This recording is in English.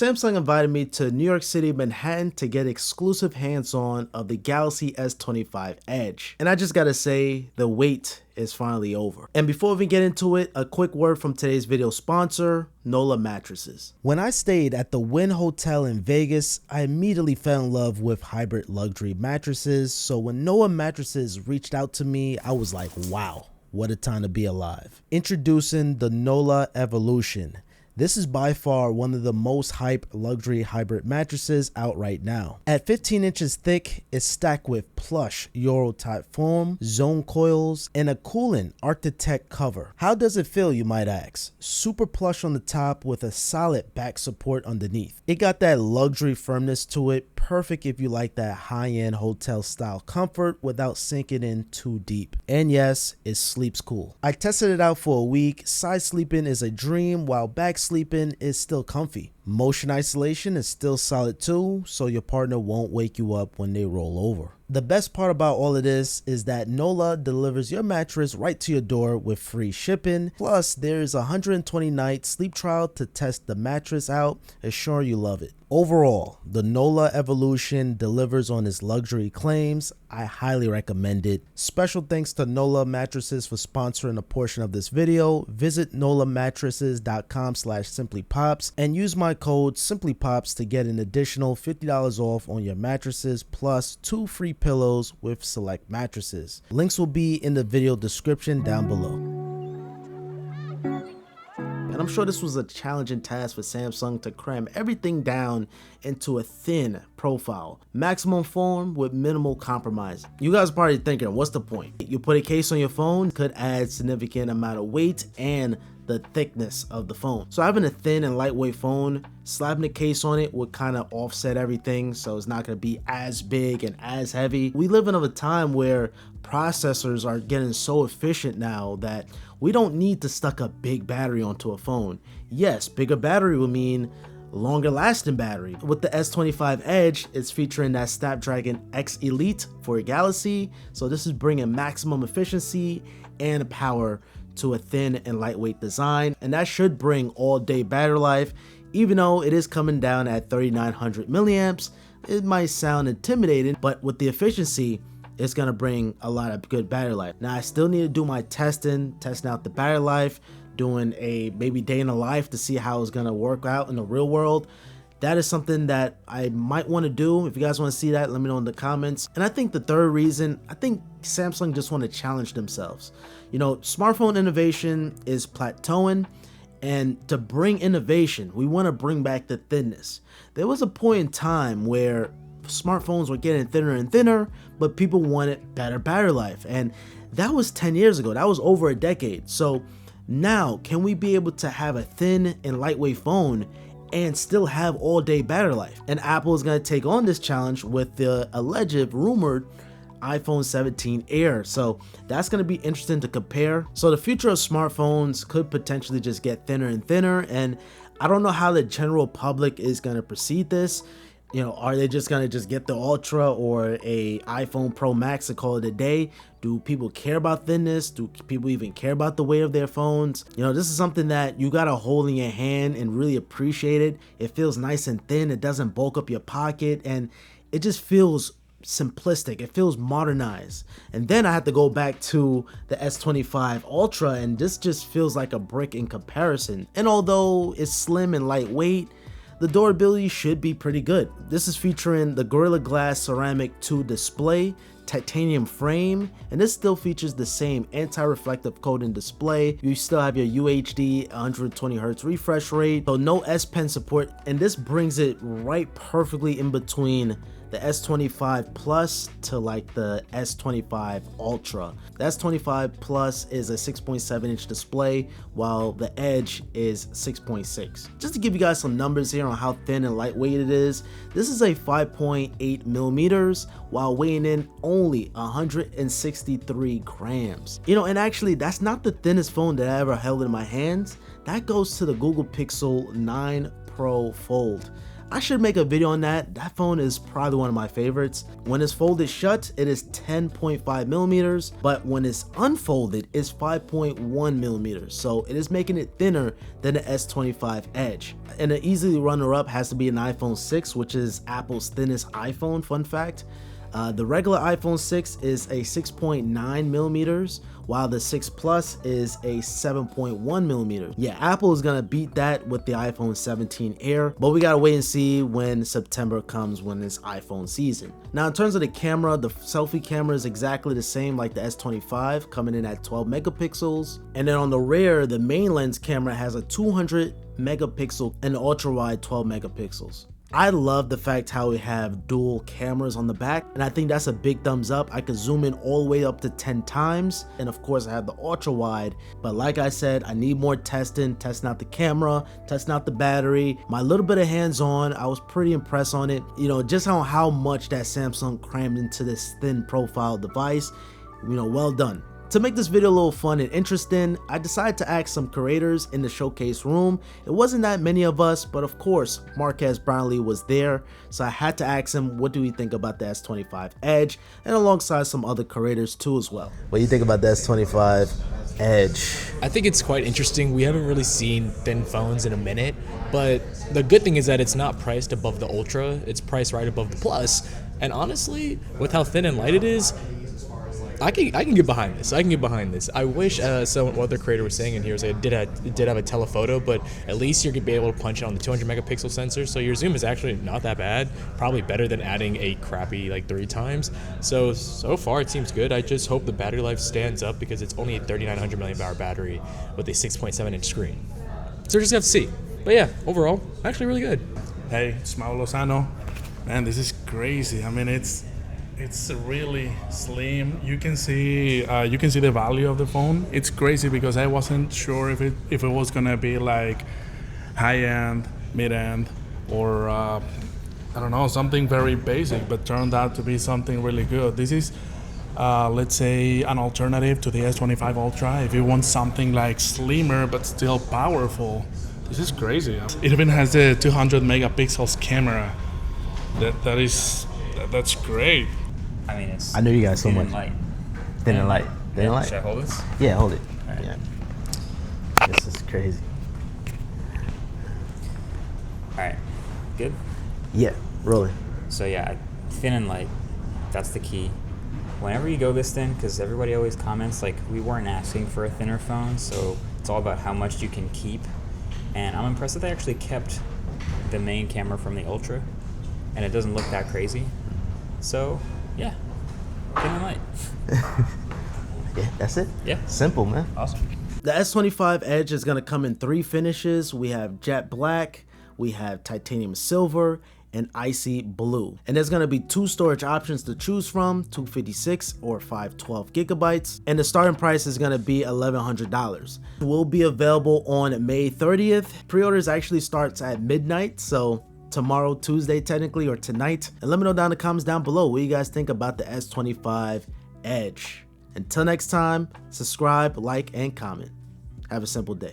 Samsung invited me to New York City, Manhattan to get exclusive hands-on of the Galaxy S25 Edge. And I just gotta say, the wait is finally over. And before we get into it, a quick word from today's video sponsor, Nolah Mattresses. When I stayed at the Wynn Hotel in Vegas, I immediately fell in love with hybrid luxury mattresses. So when Nolah Mattresses reached out to me, I was like, wow, what a time to be alive. Introducing the Nolah Evolution. This is by far one of the most hyped luxury hybrid mattresses out right now. At 15 inches thick, it's stacked with plush Euro type foam, zone coils, and a cooling Architect cover. How does it feel, you might ask? Super plush on the top with a solid back support underneath. It got that luxury firmness to it, perfect if you like that high-end hotel style comfort without sinking in too deep. And yes, it sleeps cool. I tested it out for a week. Side sleeping is a dream, while back sleeping is still comfy. Motion isolation is still solid too, so your partner won't wake you up when they roll over. The best part about all of this is that Nolah delivers your mattress right to your door with free shipping. Plus, there is a 120-night sleep trial to test the mattress out, assure you love it. Overall, the Nolah Evolution delivers on its luxury claims. I highly recommend it. Special thanks to Nolah Mattresses for sponsoring a portion of this video. Visit nolahmattresses.com/simplypops and use my code Simplypops to get an additional $50 off on your mattresses plus 2 free pillows with select mattresses. Links will be in the video description down below. And I'm sure this was a challenging task for Samsung to cram everything down into a thin profile. Maximum form with minimal compromise. You guys are probably thinking, what's the point? You put a case on your phone, could add significant amount of weight and the thickness of the phone. So having a thin and lightweight phone, slapping a case on it would kind of offset everything, so it's not going to be as big and as heavy. We live in a time where processors are getting so efficient now that we don't need to stuck a big battery onto a phone. Yes, bigger battery will mean longer lasting battery. With the S25 Edge, it's featuring that Snapdragon X Elite for a Galaxy, so this is bringing maximum efficiency and power to a thin and lightweight design, and that should bring all-day battery life. Even though it is coming down at 3900 milliamps, it might sound intimidating, but with the efficiency, it's gonna bring a lot of good battery life. Now I still need to do my testing out the battery life, doing a maybe day in the life to see how it's gonna work out in the real world. That is something that I might want to do. If you guys want to see that, let me know in the comments. And I think the third reason, I think Samsung just want to challenge themselves. You know, smartphone innovation is plateauing, and to bring innovation, we want to bring back the thinness. There was a point in time where smartphones were getting thinner and thinner, but people wanted better battery life. And that was 10 years ago. That was over a decade. So now, can we be able to have a thin and lightweight phone and still have all-day battery life? And Apple is going to take on this challenge with the alleged rumored iPhone 17 Air, so that's going to be interesting to compare. So the future of smartphones could potentially just get thinner and thinner, and I don't know how the general public is going to perceive this. You know, are they just gonna get the Ultra or a iPhone Pro Max and call it a day? Do people care about thinness? Do people even care about the weight of their phones? You know, this is something that you gotta hold in your hand and really appreciate it. It feels nice and thin. It doesn't bulk up your pocket, and it just feels simplistic. It feels modernized. And then I have to go back to the S25 Ultra, and this just feels like a brick in comparison. And although it's slim and lightweight, the durability should be pretty good. This is featuring the Gorilla Glass Ceramic 2 display, titanium frame, and this still features the same anti-reflective coating display. You still have your UHD 120Hz refresh rate, so no S Pen support, and this brings it right perfectly in between the S25 Plus to like the S25 Ultra. The S25 Plus is a 6.7-inch display, while the Edge is 6.6. Just to give you guys some numbers here on how thin and lightweight it is, this is a 5.8 millimeters while weighing in only 163 grams. You know, and actually that's not the thinnest phone that I ever held in my hands. That goes to the Google Pixel 9 Pro Fold. I should make a video on that. That phone is probably one of my favorites. When it's folded shut, it is 10.5 millimeters, but when it's unfolded, it's 5.1 millimeters. So it is making it thinner than the S25 Edge. And an easily runner-up has to be an iPhone 6, which is Apple's thinnest iPhone, fun fact. The regular iPhone 6 is a 6.9 millimeters, while the 6 Plus is a 7.1 millimeters. Yeah, Apple is gonna beat that with the iPhone 17 Air, but we gotta wait and see when September comes, when it's iPhone season. Now, in terms of the camera, the selfie camera is exactly the same like the S25, coming in at 12 megapixels. And then on the rear, the main lens camera has a 200 megapixel and the ultra wide 12 megapixels. I love the fact how we have dual cameras on the back, and I think that's a big thumbs up. I could zoom in all the way up to 10 times, and of course I have the ultra wide, but like I said, I need more testing out the camera, testing out the battery. My little bit of hands-on, I was pretty impressed on it. You know, just how much that Samsung crammed into this thin profile device. You know, well done. To make this video a little fun and interesting, I decided to ask some creators in the showcase room. It wasn't that many of us, but of course, Marquez Brownlee was there, so I had to ask him, what do we think about the S25 Edge, and alongside some other creators too as well. What do you think about the S25 Edge? I think it's quite interesting. We haven't really seen thin phones in a minute, but the good thing is that it's not priced above the Ultra, it's priced right above the Plus, and honestly, with how thin and light it is, I can get behind this. I wish some other creator was saying in here, it did have a telephoto, but at least you're gonna be able to punch it on the 200 megapixel sensor. So your zoom is actually not that bad. Probably better than adding a crappy like 3 times. So far it seems good. I just hope the battery life stands up because it's only a 3,900 milliamp hour battery with a 6.7 inch screen. So we're just gonna have to see. But yeah, overall, actually really good. Hey, it's Mau Lozano. Man, this is crazy. I mean, it's really slim. You can see the value of the phone. It's crazy because I wasn't sure if it was gonna be like high end, mid end, or I don't know, something very basic, but turned out to be something really good. This is let's say an alternative to the S25 Ultra. If you want something like slimmer but still powerful, this is crazy. It even has the 200 megapixels camera. That's great. I mean, it's. I know you guys so much. Light. Thin and light. Thin and light. Should I hold this? Yeah, hold it. Right. Yeah. This is crazy. All right. Good. Yeah, rolling. So yeah, thin and light. That's the key. Whenever you go this thin, because everybody always comments like we weren't asking for a thinner phone, so it's all about how much you can keep. And I'm impressed that they actually kept the main camera from the Ultra, and it doesn't look that crazy. So. Yeah, thin and light. Yeah, that's it. Yeah. Simple, man. Awesome. The S25 Edge is going to come in 3 finishes. We have jet black, we have titanium silver, and icy blue. And there's going to be 2 storage options to choose from, 256 or 512 gigabytes. And the starting price is going to be $1,100. It will be available on May 30th. Pre-orders actually starts at midnight, so tomorrow, Tuesday technically, or tonight. And let me know down in the comments down below what you guys think about the S25 Edge. Until next time, subscribe, like, and comment. Have a simple day.